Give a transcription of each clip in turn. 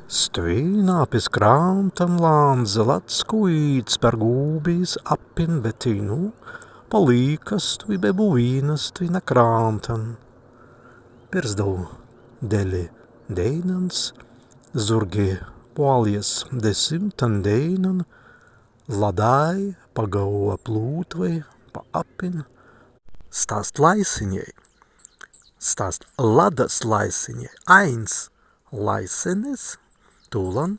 Stvinapis krantam Lanzelats kuīts per gūbīs appin betinu, palīkastui bebuīnastui na krantam. Pirsdau deli deinans, zurgi puolies desymtan deinan, ladai pagauva plūtvai pa appin, stāst laisiņai, stāst ladas laisiņai, ains laisenis, tūlan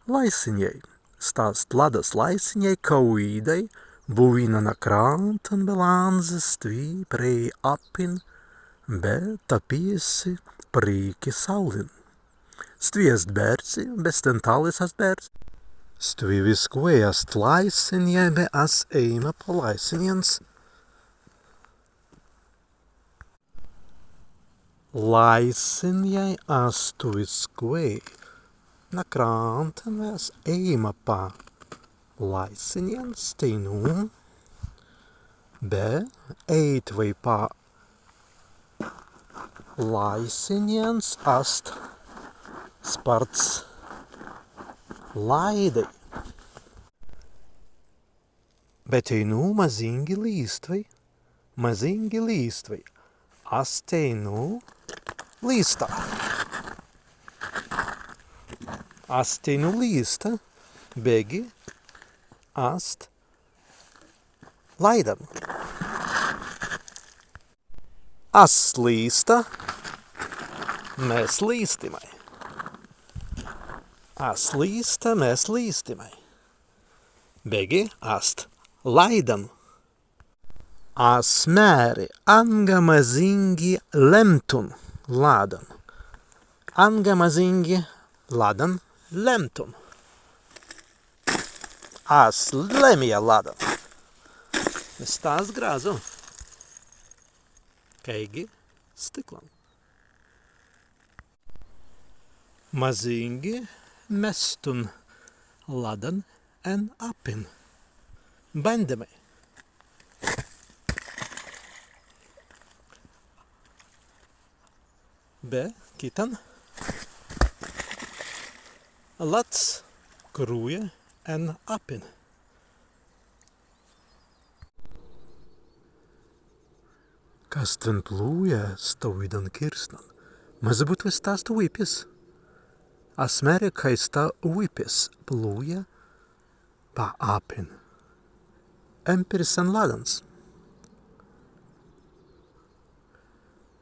laisiņai, stāst ladas laisiņai, kauīdai, buina na krantan belanzes tvī prei appin, be tapiesi prīki saulin. Stviest bērci, bez tentalisas bērci. Stvi viskuejast laisiņai, be as eima pa laisiņiens. Laisiņai astu viskuej. Na krantan vēs eima pa laisiņiens stinu, be eit vai pa laisiņiens ast sparts laidai. Bet einu mazingi līstvai, asteinu līstā. Asteinu līsta, begi ast laidam. As līsta, mēs līstimai. As līsta, mēs līstimai. Begi ast laidam. As mēri anga mazingi lemtun ladan. Anga mazingi ladan lemtun. As lemja ladan. Es tās grāzu. Keigi stiklam. Mazingi mestun ladan en appin. Bendemai. Be kitan lats krūja en appin. Kas ten plūja stoidan kirsnan, maze būt vis tās uipis. Asmēri kaista uipis plūja pa appin. Empiris en ladans.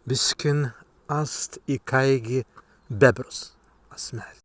Biskin ast i kaigi bebrus asmēri.